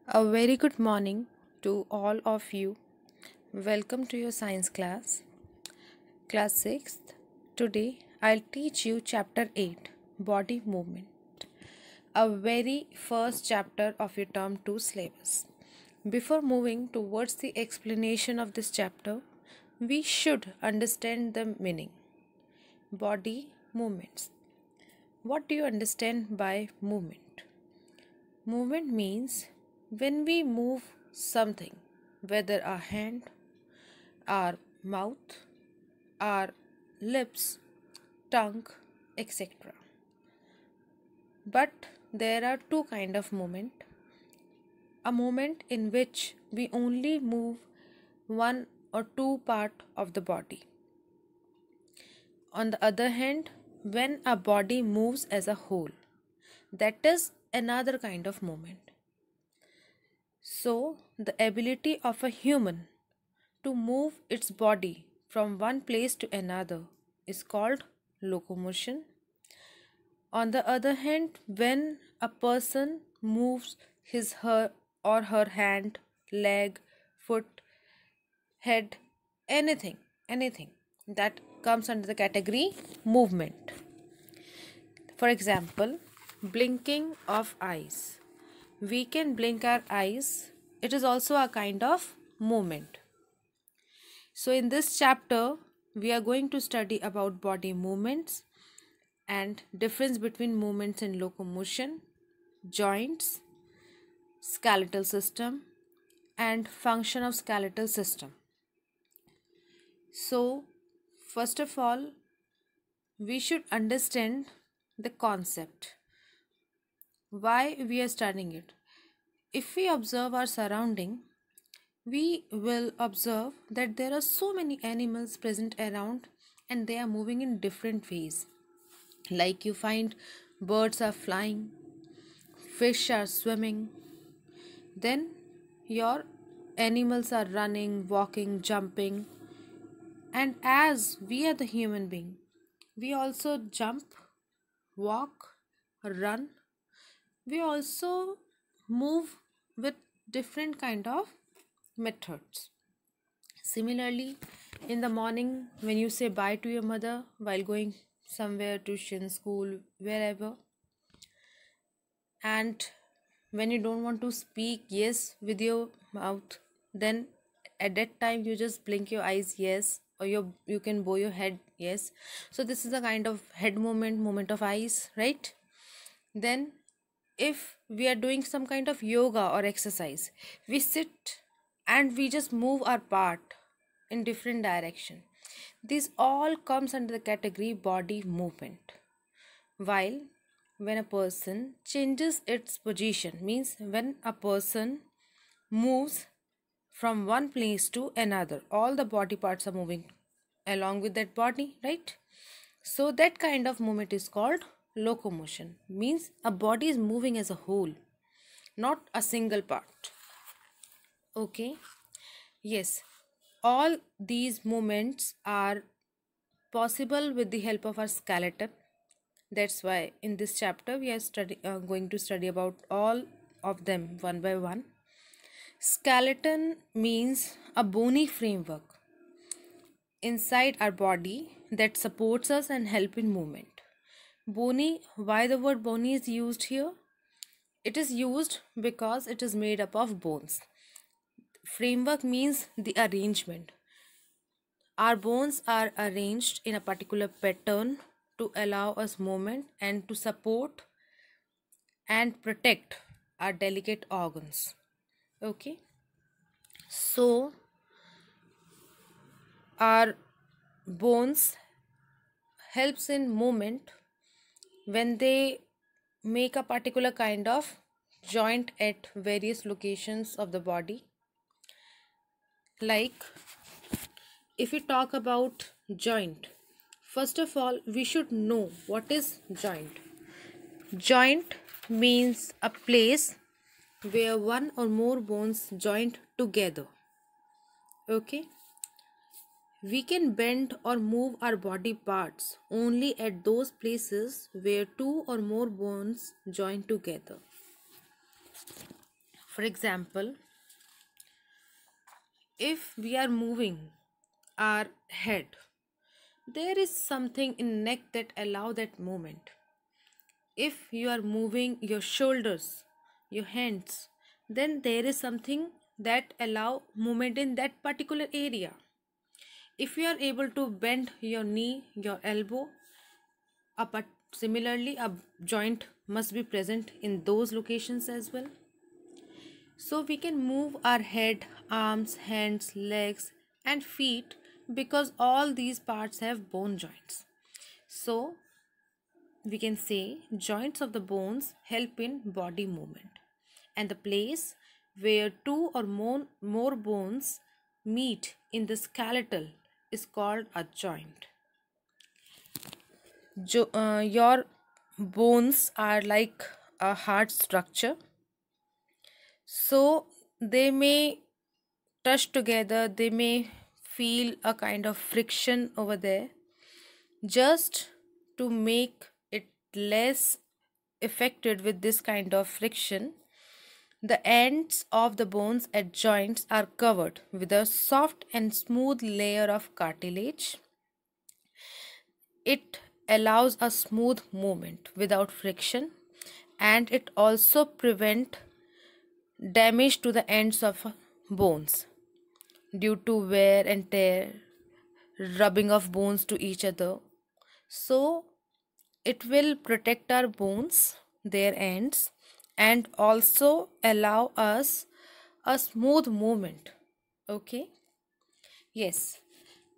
A very good morning to all of you. Welcome to your science class 6th. Today I'll teach you chapter 8, body movement, a very first chapter of your term 2 syllabus. Before moving towards the explanation of this chapter, we should understand the meaning. Body movements. What do you understand by movement? Movement means when we move something, whether our hand, our mouth, our lips, tongue, etc. But there are two kinds of movement. A movement in which we only move one or two part of the body. On the other hand, when a body moves as a whole, that is another kind of movement. So, the ability of a human to move its body from one place to another is called locomotion. On the other hand, when a person moves her or her hand, leg, foot, head, anything that comes under the category movement. For example, blinking of eyes. We can blink our eyes. It is also a kind of movement. So in this chapter, we are going to study about body movements and difference between movements in locomotion, joints, skeletal system and function of skeletal system. So first of all, we should understand the concept. Why we are studying it? If we observe our surrounding, we will observe that there are so many animals present around and they are moving in different ways. Like you find birds are flying, fish are swimming, then your animals are running, walking, jumping. And as we are the human being, we also jump, walk, run. We also move with different kind of methods. Similarly, in the morning when you say bye to your mother while going somewhere, tuition, school, wherever, and when you don't want to speak yes with your mouth, then at that time you just blink your eyes yes, or you can bow your head yes. So this is a kind of head movement of eyes, right? Then if we are doing some kind of yoga or exercise, we sit and we just move our part in different direction. This all comes under the category body movement. While when a person changes its position, means when a person moves from one place to another, all the body parts are moving along with that body, right? So that kind of movement is called locomotion. Means a body is moving as a whole, not a single part. Okay, yes, all these movements are possible with the help of our skeleton. That's why in this chapter we are going to study about all of them one by one. Skeleton means a bony framework inside our body that supports us and help in movement. Bony, why the word bony is used here? It is used because it is made up of bones. Framework means the arrangement. Our bones are arranged in a particular pattern to allow us movement and to support and protect our delicate organs. Okay, so our bones helps in movement when they make a particular kind of joint at various locations of the body. Like if we talk about joint, first of all we should know what is joint. Joint means a place where one or more bones joint together. Okay, we can bend or move our body parts only at those places where two or more bones join together. For example, if we are moving our head, there is something in neck that allow that movement. If you are moving your shoulders, your hands, then there is something that allow movement in that particular area. If you are able to bend your knee, your elbow, similarly a joint must be present in those locations as well. So we can move our head, arms, hands, legs and feet because all these parts have bone joints. So we can say joints of the bones help in body movement, and the place where two or more bones meet in the skeletal is called a joint. Your bones are like a hard structure, so they may touch together, they may feel a kind of friction over there. Just to make it less affected with this kind of friction, the ends of the bones at joints are covered with a soft and smooth layer of cartilage. It allows a smooth movement without friction, and it also prevents damage to the ends of bones due to wear and tear, rubbing of bones to each other. So it will protect our bones, their ends, and also allow us a smooth movement. Okay, yes.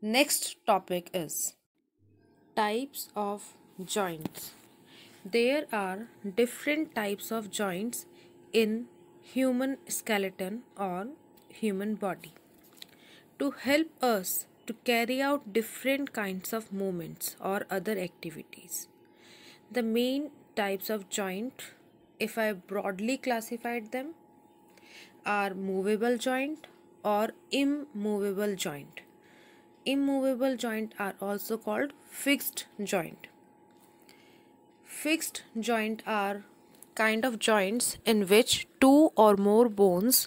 Next topic is types of joints. There are different types of joints in human skeleton or human body to help us to carry out different kinds of movements or other activities. The main types of joint, if I broadly classified them, are movable joint or immovable joint. Immovable joint are also called fixed joint. Fixed joint are kind of joints in which two or more bones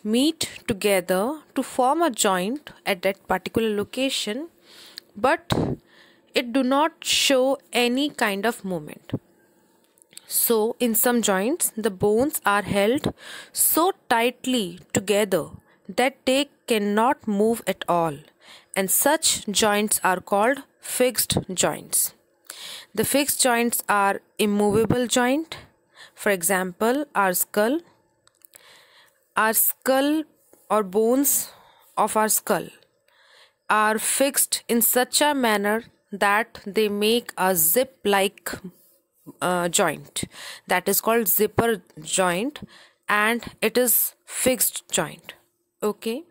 meet together to form a joint at that particular location, but it do not show any kind of movement. So in some joints the bones are held so tightly together that they cannot move at all, and such joints are called fixed joints. The fixed joints are immovable joint. For example, our skull or bones of our skull are fixed in such a manner that they make a zip like joint, that is called zipper joint, and it is fixed joint. Okay,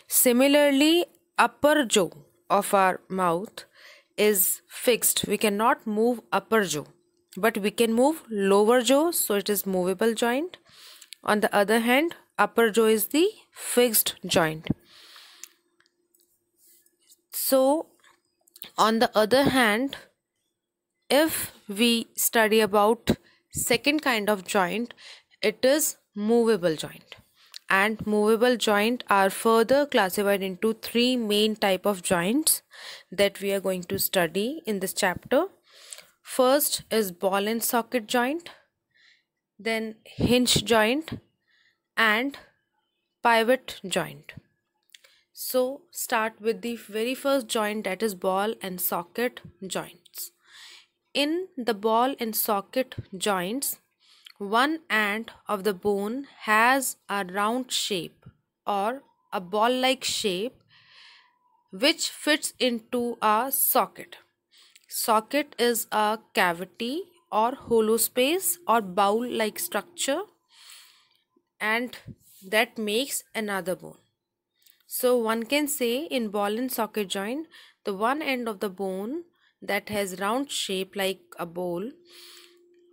similarly upper jaw of our mouth is fixed. We cannot move upper jaw, but we can move lower jaw, so it is movable joint. On the other hand, upper jaw is the fixed joint. So on the other hand, if we study about second kind of joint, it is movable joint. And movable joint are further classified into three main type of joints that we are going to study in this chapter. First is ball and socket joint, then hinge joint and pivot joint. So start with the very first joint, that is ball and socket joints. In the ball and socket joints, one end of the bone has a round shape or a ball-like shape which fits into a socket. Socket is a cavity or hollow space or bowl-like structure, and that makes another bone. So one can say in ball and socket joint, the one end of the bone that has round shape like a bowl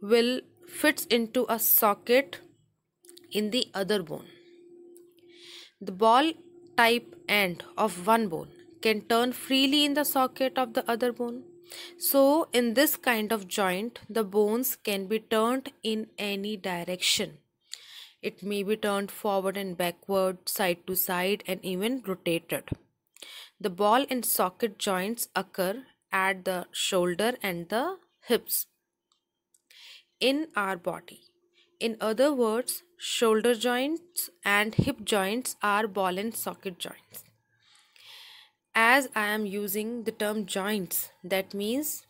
will fits into a socket in the other bone. The ball type end of one bone can turn freely in the socket of the other bone. So in this kind of joint, the bones can be turned in any direction. It may be turned forward and backward, side to side, and even rotated. The ball and socket joints occur at the shoulder and the hips in our body. In other words, shoulder joints and hip joints are ball and socket joints. As I am using the term joints, that means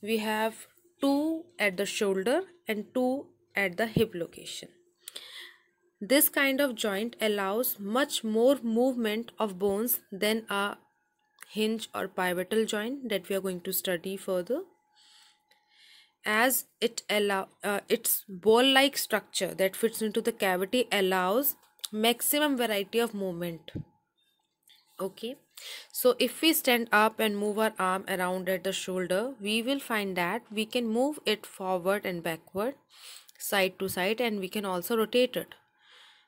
we have two at the shoulder and two at the hip location. This kind of joint allows much more movement of bones than a hinge or pivotal joint that we are going to study further, as its ball-like structure that fits into the cavity allows maximum variety of movement. Okay, so if we stand up and move our arm around at the shoulder, we will find that we can move it forward and backward, side to side, and we can also rotate it,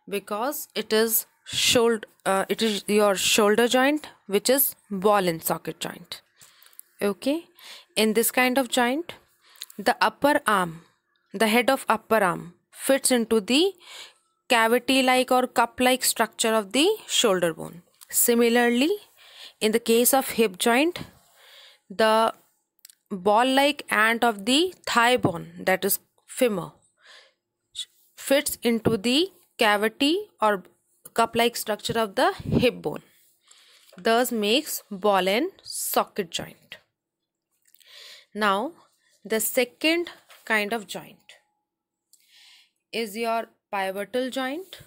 because it is your shoulder joint, which is ball and socket joint. Okay, in this kind of joint, the upper arm, the head of upper arm fits into the cavity like or cup like structure of the shoulder bone. Similarly, in the case of hip joint, the ball like end of the thigh bone, that is femur, fits into the cavity or cup like structure of the hip bone, thus makes ball and socket joint. Now, the second kind of joint is your pivotal joint.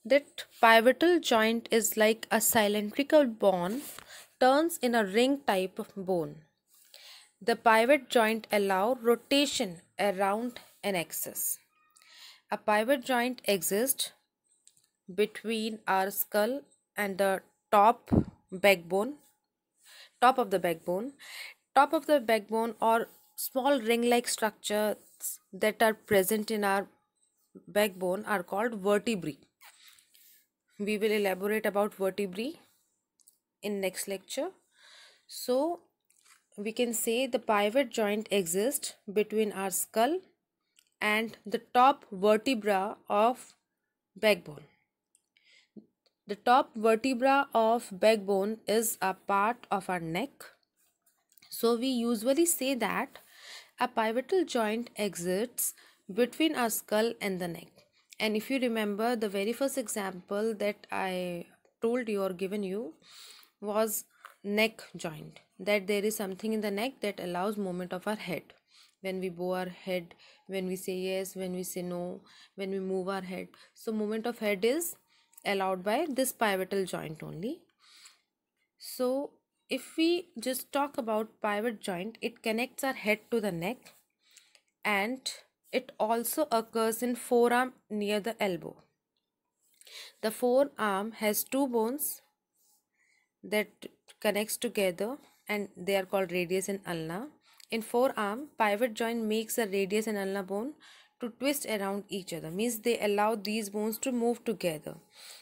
That pivotal joint is like a cylindrical bone turns in a ring type of bone. The pivot joint allows rotation around an axis. A pivot joint exists between our skull and the top of the backbone, or small ring-like structures that are present in our backbone are called vertebrae. We will elaborate about vertebrae in next lecture. So we can say the pivot joint exists between our skull and the top vertebra of backbone. The top vertebra of backbone is a part of our neck. So we usually say that a pivotal joint exists between our skull and the neck. And if you remember, the very first example that I told you or given you was neck joint, that there is something in the neck that allows movement of our head. When we bow our head, when we say yes, when we say no, when we move our head. So movement of head is allowed by this pivotal joint only. So if we just talk about pivot joint, it connects our head to the neck, and it also occurs in forearm near the elbow. The forearm has two bones that connects together, and they are called radius and ulna. In forearm, pivot joint makes a radius and ulna bone to twist around each other, means they allow these bones to move together.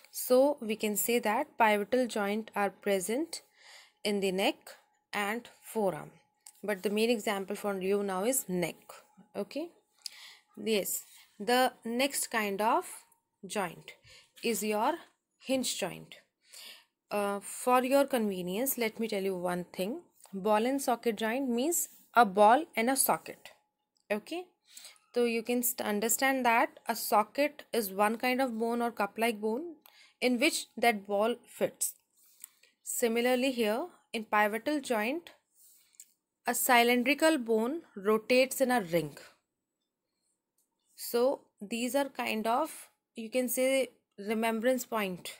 So we can say that pivotal joint are present in the neck and forearm, but the main example for you now is neck. Okay, yes, the next kind of joint is your hinge joint. For your convenience, let me tell you one thing. Ball and socket joint means a ball and a socket. Okay, so you can understand that a socket is one kind of bone or cup like bone in which that ball fits. Similarly here, in pivotal joint, a cylindrical bone rotates in a ring. So these are kind of, you can say, remembrance point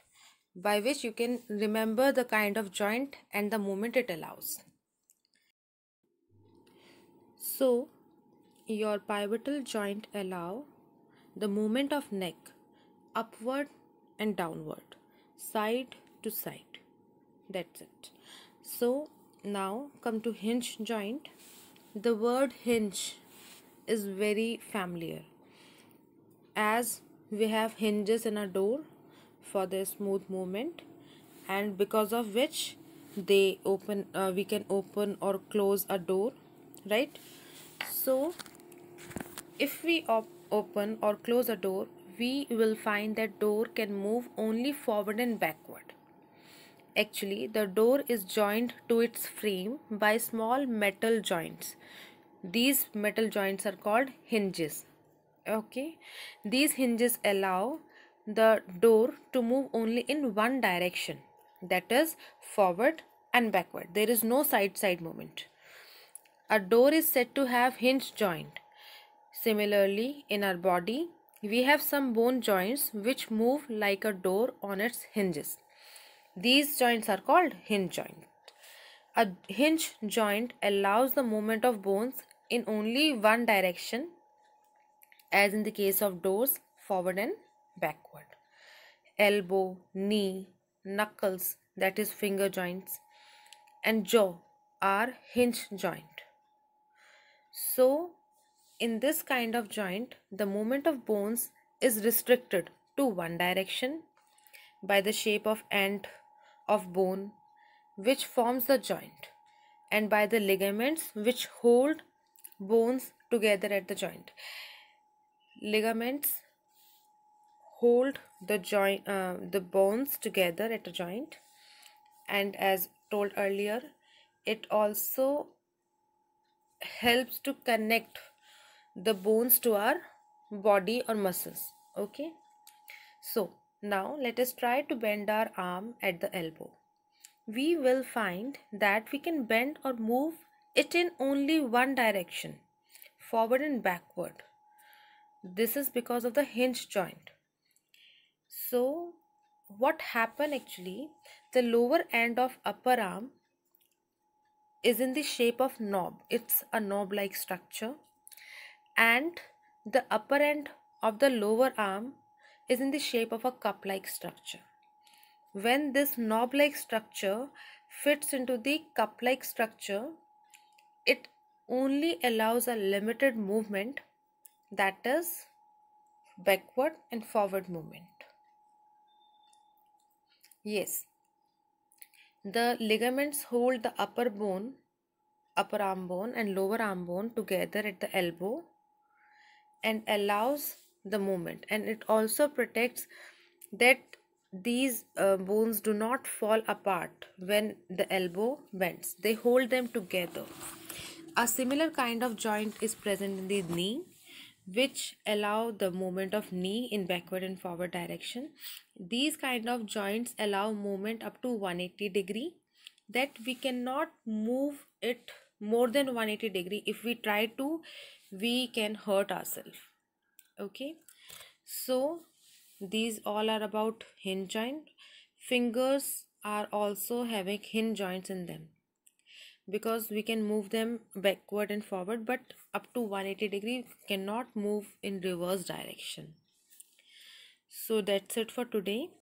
by which you can remember the kind of joint and the movement it allows. So your pivotal joint allow the movement of neck upward and downward, side to side. That's it. So now come to hinge joint. The word hinge is very familiar, as we have hinges in a door for the smooth movement, and because of which they open, we can open or close a door, right? So if we open or close a door, we will find that door can move only forward and backward. Actually, the door is joined to its frame by small metal joints. These metal joints are called hinges. Okay, these hinges allow the door to move only in one direction, that is forward and backward. There is no side movement. A door is said to have hinge joint. Similarly, in our body, we have some bone joints which move like a door on its hinges. These joints are called hinge joint. A hinge joint allows the movement of bones in only one direction, as in the case of doors, forward and backward. Elbow, knee, knuckles, that is finger joints, and jaw are hinge joint. So, in this kind of joint, the movement of bones is restricted to one direction by the shape of end of bone which forms the joint, and by the ligaments which hold bones together at the joint. Ligaments hold the bones together at a joint, and as told earlier, it also helps to connect the bones to our body or muscles. Okay, so now let us try to bend our arm at the elbow. We will find that we can bend or move it in only one direction, forward and backward. This is because of the hinge joint. So what happened actually, the lower end of upper arm is in the shape of knob. It's a knob like structure, and the upper end of the lower arm is in the shape of a cup like structure. When this knob like structure fits into the cup like structure, it only allows a limited movement, that is backward and forward movement. Yes, the ligaments hold the upper arm bone and lower arm bone together at the elbow and allows the movement, and it also protects that these bones do not fall apart when the elbow bends. They hold them together. A similar kind of joint is present in the knee, which allow the movement of knee in backward and forward direction. These kind of joints allow movement up to 180 degree, that we cannot move it more than 180 degree. If we try to, we can hurt ourselves. Okay, so these all are about hinge joint. Fingers are also having hinge joints in them, because we can move them backward and forward, but up to 180 degree cannot move in reverse direction. So that's it for today.